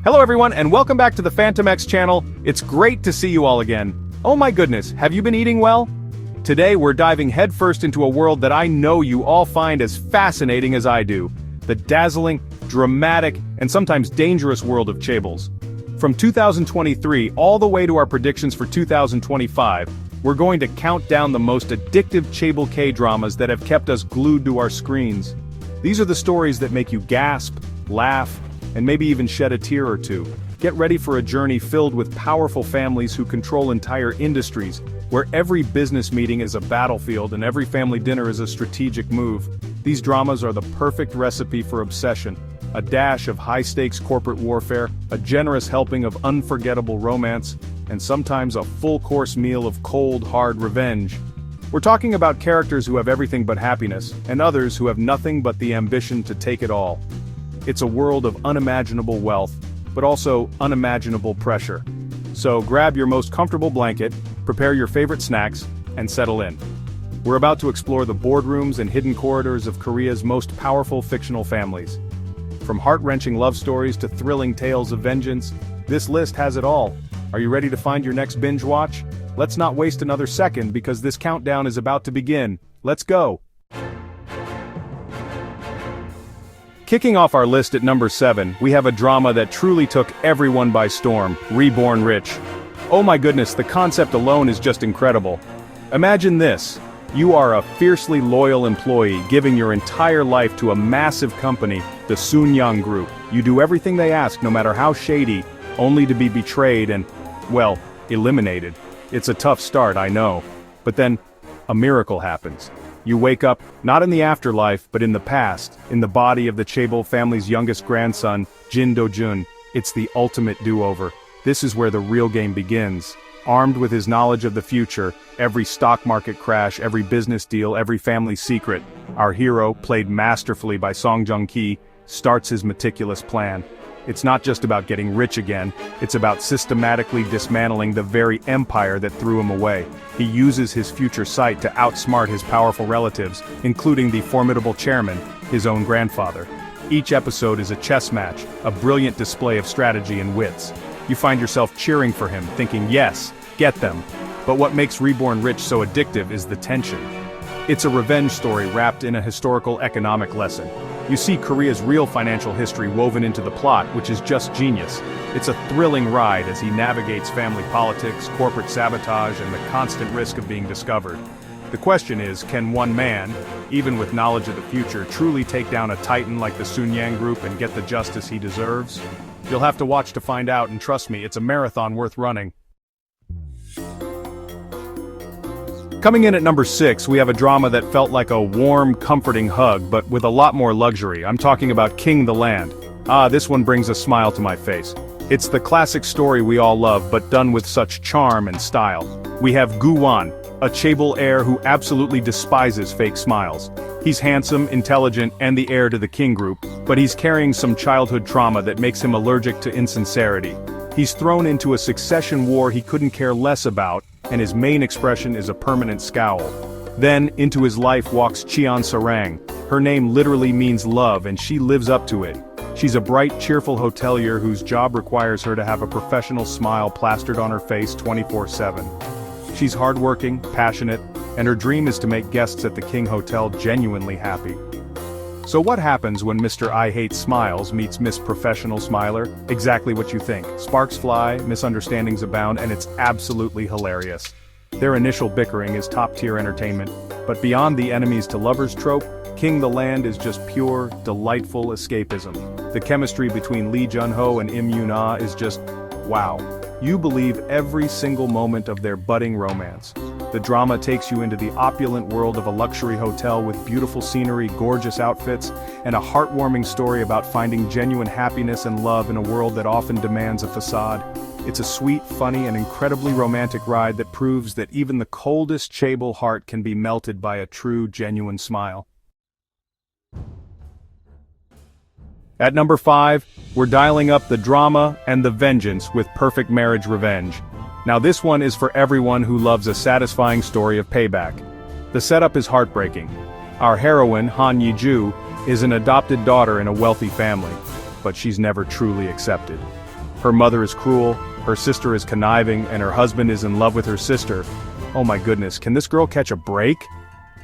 Hello everyone, and welcome back to the Phantom X channel. It's great to see you all again. Oh my goodness, have you been eating well? Today we're diving headfirst into a world that I know you all find as fascinating as I do. The dazzling, dramatic, and sometimes dangerous world of Chaebols. From 2023 all the way to our predictions for 2025, we're going to count down the most addictive Chaebol K-dramas that have kept us glued to our screens. These are the stories that make you gasp, laugh, and maybe even shed a tear or two. Get ready for a journey filled with powerful families who control entire industries, where every business meeting is a battlefield and every family dinner is a strategic move. These dramas are the perfect recipe for obsession. A dash of high-stakes corporate warfare, a generous helping of unforgettable romance, and sometimes a full-course meal of cold, hard revenge. We're talking about characters who have everything but happiness, and others who have nothing but the ambition to take it all. It's a world of unimaginable wealth, but also unimaginable pressure. So grab your most comfortable blanket, prepare your favorite snacks, and settle in. We're about to explore the boardrooms and hidden corridors of Korea's most powerful fictional families. From heart-wrenching love stories to thrilling tales of vengeance, this list has it all. Are you ready to find your next binge watch? Let's not waste another second because this countdown is about to begin. Let's go! Kicking off our list at number 7, we have a drama that truly took everyone by storm, Reborn Rich. Oh my goodness, the concept alone is just incredible. Imagine this. You are a fiercely loyal employee giving your entire life to a massive company, the Sunyang Group. You do everything they ask no matter how shady, only to be betrayed and, well, eliminated. It's a tough start, I know. But then, a miracle happens. You wake up, not in the afterlife, but in the past, in the body of the Chaebol family's youngest grandson, Jin Do-jun. It's the ultimate do-over. This is where the real game begins. Armed with his knowledge of the future, every stock market crash, every business deal, every family secret, our hero, played masterfully by Song Joong-ki, starts his meticulous plan. It's not just about getting rich again, it's about systematically dismantling the very empire that threw him away. He uses his future sight to outsmart his powerful relatives, including the formidable chairman, his own grandfather. Each episode is a chess match, a brilliant display of strategy and wits. You find yourself cheering for him, thinking, yes, get them. But what makes Reborn Rich so addictive is the tension. It's a revenge story wrapped in a historical economic lesson. You see Korea's real financial history woven into the plot, which is just genius. It's a thrilling ride as he navigates family politics, corporate sabotage, and the constant risk of being discovered. The question is, can one man, even with knowledge of the future, truly take down a titan like the Sunyang Group and get the justice he deserves? You'll have to watch to find out, and trust me, it's a marathon worth running. Coming in at number 6, we have a drama that felt like a warm, comforting hug, but with a lot more luxury. I'm talking about King the Land. This one brings a smile to my face. It's the classic story we all love, but done with such charm and style. We have Gu-wan, a Chaebol heir who absolutely despises fake smiles. He's handsome, intelligent, and the heir to the King Group, but he's carrying some childhood trauma that makes him allergic to insincerity. He's thrown into a succession war he couldn't care less about, and his main expression is a permanent scowl. Then, into his life walks Cheon Sarang. Her name literally means love, and she lives up to it. She's a bright, cheerful hotelier whose job requires her to have a professional smile plastered on her face 24/7. She's hardworking, passionate, and her dream is to make guests at the King Hotel genuinely happy. So what happens when Mr. I Hate Smiles meets Miss Professional Smiler? Exactly what you think. Sparks fly, misunderstandings abound, and it's absolutely hilarious. Their initial bickering is top-tier entertainment, but beyond the enemies to lovers trope, King the Land is just pure, delightful escapism. The chemistry between Lee Jun-ho and Im Yoon-ah is just, wow. You believe every single moment of their budding romance. The drama takes you into the opulent world of a luxury hotel with beautiful scenery, gorgeous outfits, and a heartwarming story about finding genuine happiness and love in a world that often demands a facade. It's a sweet, funny, and incredibly romantic ride that proves that even the coldest Chaebol heart can be melted by a true, genuine smile. At number 5, we're dialing up the drama and the vengeance with Perfect Marriage Revenge. Now this one is for everyone who loves a satisfying story of payback. The setup is heartbreaking. Our heroine, Han Ye-ju, is an adopted daughter in a wealthy family, but she's never truly accepted. Her mother is cruel, her sister is conniving, and her husband is in love with her sister. Oh my goodness, can this girl catch a break?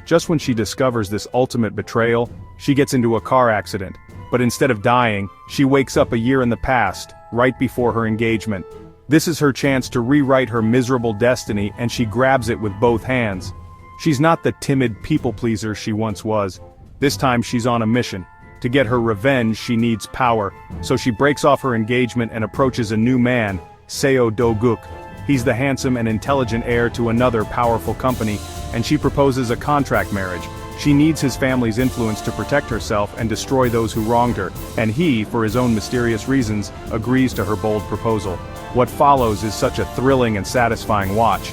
Just when she discovers this ultimate betrayal, she gets into a car accident. But instead of dying, she wakes up a year in the past, right before her engagement. This is her chance to rewrite her miserable destiny, and she grabs it with both hands. She's not the timid people-pleaser she once was. This time she's on a mission. To get her revenge, she needs power, so she breaks off her engagement and approaches a new man, Seo Do-guk. He's the handsome and intelligent heir to another powerful company, and she proposes a contract marriage. She needs his family's influence to protect herself and destroy those who wronged her, and he, for his own mysterious reasons, agrees to her bold proposal. What follows is such a thrilling and satisfying watch.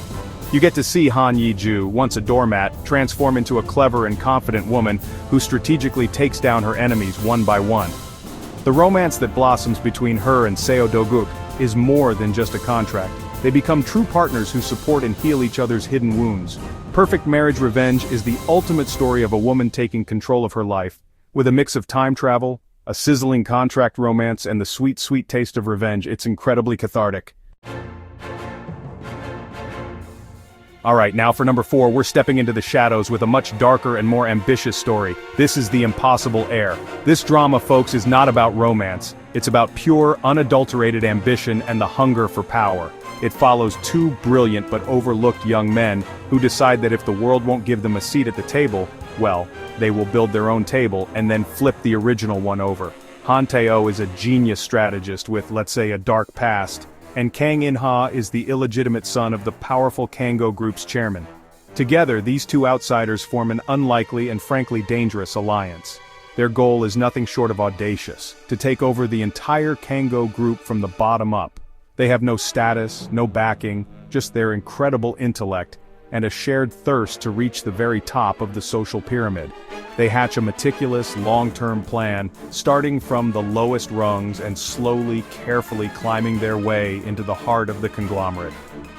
You get to see Han Yi-ju, once a doormat, transform into a clever and confident woman who strategically takes down her enemies one by one. The romance that blossoms between her and Seo Do-guk is more than just a contract. They become true partners who support and heal each other's hidden wounds. Perfect Marriage Revenge is the ultimate story of a woman taking control of her life, with a mix of time travel, a sizzling contract romance, and the sweet, sweet taste of revenge. It's incredibly cathartic. Alright, now for number 4, we're stepping into the shadows with a much darker and more ambitious story. This is The Impossible Heir. This drama, folks, is not about romance. It's about pure, unadulterated ambition and the hunger for power. It follows two brilliant but overlooked young men who decide that if the world won't give them a seat at the table, well, they will build their own table and then flip the original one over. Han Tae-oh is a genius strategist with, let's say, a dark past, and Kang In-ha is the illegitimate son of the powerful Kango Group's chairman. Together, these two outsiders form an unlikely and frankly dangerous alliance. Their goal is nothing short of audacious, to take over the entire Kango Group from the bottom up. They have no status, no backing, just their incredible intellect, and a shared thirst to reach the very top of the social pyramid. They hatch a meticulous, long-term plan, starting from the lowest rungs and slowly, carefully climbing their way into the heart of the conglomerate.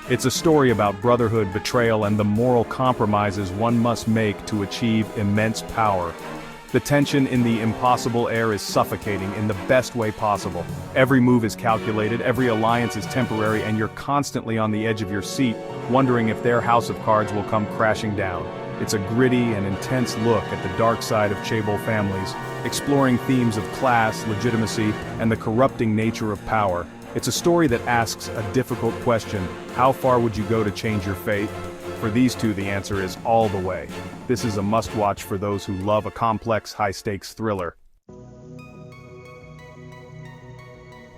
It's a story about brotherhood, betrayal, and the moral compromises one must make to achieve immense power. The tension in The Impossible Heir is suffocating in the best way possible. Every move is calculated, every alliance is temporary, and you're constantly on the edge of your seat, wondering if their house of cards will come crashing down. It's a gritty and intense look at the dark side of Chaebol families, exploring themes of class, legitimacy, and the corrupting nature of power. It's a story that asks a difficult question: how far would you go to change your fate? For these two, the answer is all the way. This is a must-watch for those who love a complex, high-stakes thriller.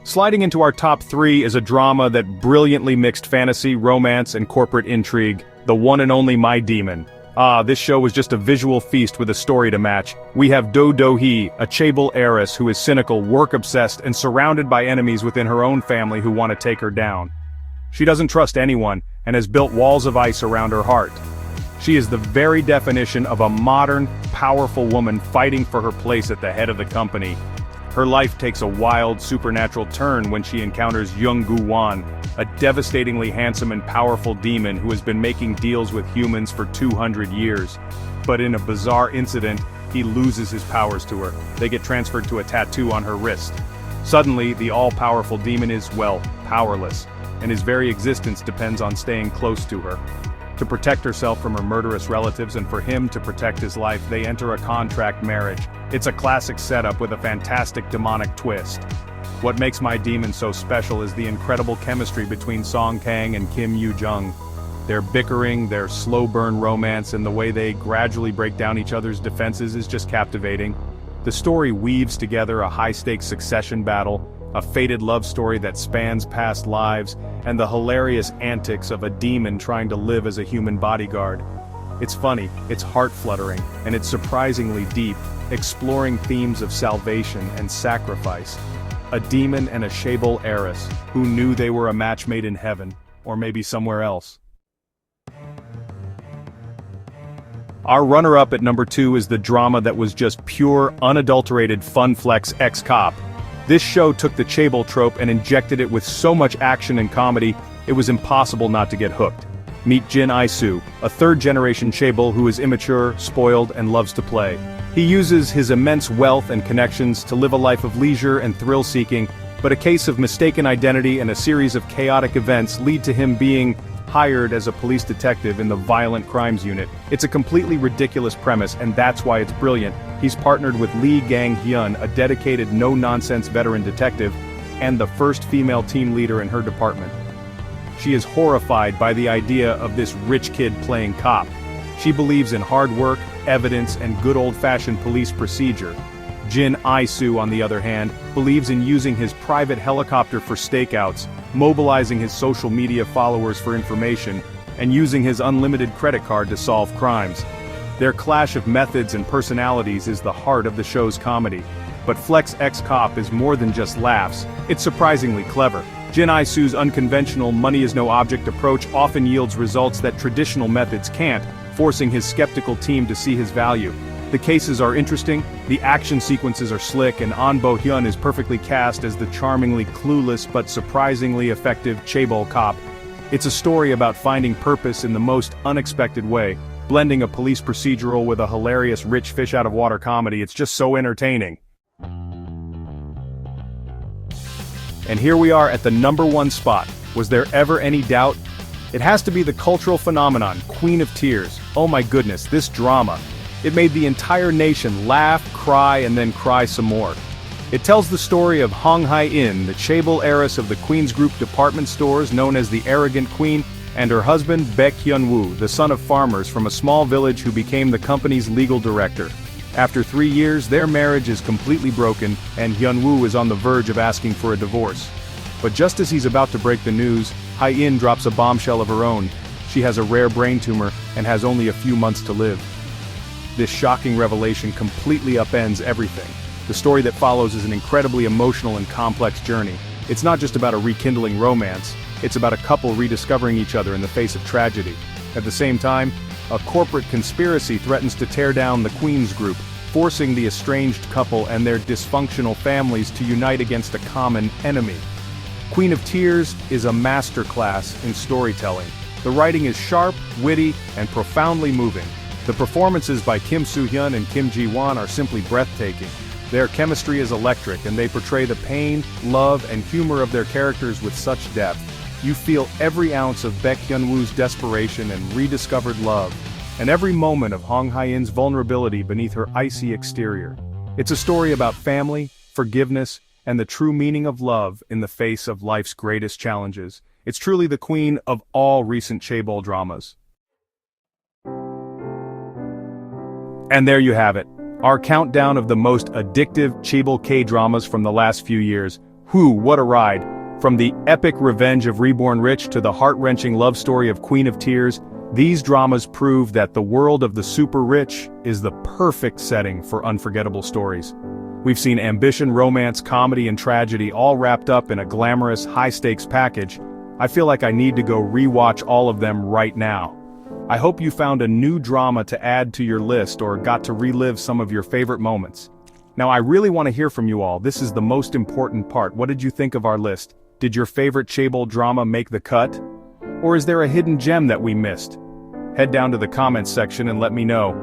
Sliding into our top 3 is a drama that brilliantly mixed fantasy, romance, and corporate intrigue, the one and only My Demon. This show was just a visual feast with a story to match. We have Do Do-hee, a Chaebol heiress who is cynical, work-obsessed, and surrounded by enemies within her own family who want to take her down. She doesn't trust anyone, and has built walls of ice around her heart. She is the very definition of a modern, powerful woman fighting for her place at the head of the company. Her life takes a wild, supernatural turn when she encounters Young Gu-wan, a devastatingly handsome and powerful demon who has been making deals with humans for 200 years. But in a bizarre incident, he loses his powers to her. They get transferred to a tattoo on her wrist. Suddenly, the all-powerful demon is, well, powerless, and his very existence depends on staying close to her. To protect herself from her murderous relatives and for him to protect his life, they enter a contract marriage. It's a classic setup with a fantastic demonic twist. What makes My Demon so special is the incredible chemistry between Song Kang and Kim Yoo-jung. Their bickering, their slow-burn romance, and the way they gradually break down each other's defenses is just captivating. The story weaves together a high-stakes succession battle, a fated love story that spans past lives, and the hilarious antics of a demon trying to live as a human bodyguard. It's funny, it's heart-fluttering, and it's surprisingly deep, exploring themes of salvation and sacrifice. A demon and a Chaebol heiress, who knew they were a match made in heaven, or maybe somewhere else. Our runner-up at number 2 is the drama that was just pure, unadulterated fun flex ex-cop. This show took the Chaebol trope and injected it with so much action and comedy, it was impossible not to get hooked. Meet Jin Isu, a third-generation Chaebol who is immature, spoiled, and loves to play. He uses his immense wealth and connections to live a life of leisure and thrill-seeking, but a case of mistaken identity and a series of chaotic events lead to him being hired as a police detective in the Violent Crimes Unit. It's a completely ridiculous premise, and that's why it's brilliant. He's partnered with Lee Gang-hyun, a dedicated no-nonsense veteran detective, and the first female team leader in her department. She is horrified by the idea of this rich kid playing cop. She believes in hard work, evidence, and good old-fashioned police procedure. Jin I-soo, on the other hand, believes in using his private helicopter for stakeouts, mobilizing his social media followers for information, and using his unlimited credit card to solve crimes. Their clash of methods and personalities is the heart of the show's comedy. But Flex X Cop is more than just laughs, it's surprisingly clever. Jin I-soo's unconventional money-is-no-object approach often yields results that traditional methods can't, forcing his skeptical team to see his value. The cases are interesting, the action sequences are slick, and An Bo-hyun is perfectly cast as the charmingly clueless but surprisingly effective Chaebol cop. It's a story about finding purpose in the most unexpected way, blending a police procedural with a hilarious rich fish-out-of-water comedy. It's just so entertaining. And here we are at the #1 spot. Was there ever any doubt? It has to be the cultural phenomenon, Queen of Tears. Oh my goodness, this drama. It made the entire nation laugh, cry, and then cry some more. It tells the story of Hong Hae-in, the Chaebol heiress of the Queen's Group department stores known as the Arrogant Queen, and her husband Baek Hyun-woo, the son of farmers from a small village who became the company's legal director. After 3 years, their marriage is completely broken, and Hyun-woo is on the verge of asking for a divorce. But just as he's about to break the news, Hae-in drops a bombshell of her own. She has a rare brain tumor and has only a few months to live. This shocking revelation completely upends everything. The story that follows is an incredibly emotional and complex journey. It's not just about a rekindling romance, it's about a couple rediscovering each other in the face of tragedy. At the same time, a corporate conspiracy threatens to tear down the Queen's Group, forcing the estranged couple and their dysfunctional families to unite against a common enemy. Queen of Tears is a masterclass in storytelling. The writing is sharp, witty, and profoundly moving. The performances by Kim Soo-hyun and Kim Ji-won are simply breathtaking. Their chemistry is electric, and they portray the pain, love, and humor of their characters with such depth. You feel every ounce of Baek Hyun-woo's desperation and rediscovered love, and every moment of Hong Hae-in's vulnerability beneath her icy exterior. It's a story about family, forgiveness, and the true meaning of love in the face of life's greatest challenges. It's truly the queen of all recent Chaebol dramas. And there you have it, our countdown of the most addictive Chaebol K-dramas from the last few years. Whew, what a ride! From the epic revenge of Reborn Rich to the heart-wrenching love story of Queen of Tears, these dramas prove that the world of the super rich is the perfect setting for unforgettable stories. We've seen ambition, romance, comedy, and tragedy all wrapped up in a glamorous, high-stakes package. I feel like I need to go re-watch all of them right now. I hope you found a new drama to add to your list or got to relive some of your favorite moments. Now I really want to hear from you all. This is the most important part. What did you think of our list? Did your favorite Chaebol drama make the cut? Or is there a hidden gem that we missed? Head down to the comments section and let me know.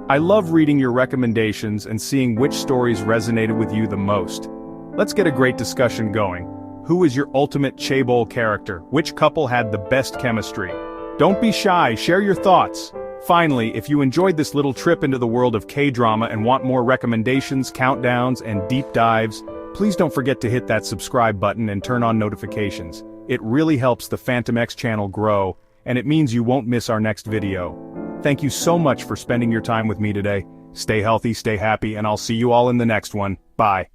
I love reading your recommendations and seeing which stories resonated with you the most. Let's get a great discussion going. Who is your ultimate Chaebol character? Which couple had the best chemistry? Don't be shy, share your thoughts. Finally, if you enjoyed this little trip into the world of K-drama and want more recommendations, countdowns, and deep dives, please don't forget to hit that subscribe button and turn on notifications. It really helps the Phantom X channel grow, and it means you won't miss our next video. Thank you so much for spending your time with me today. Stay healthy, stay happy, and I'll see you all in the next one. Bye.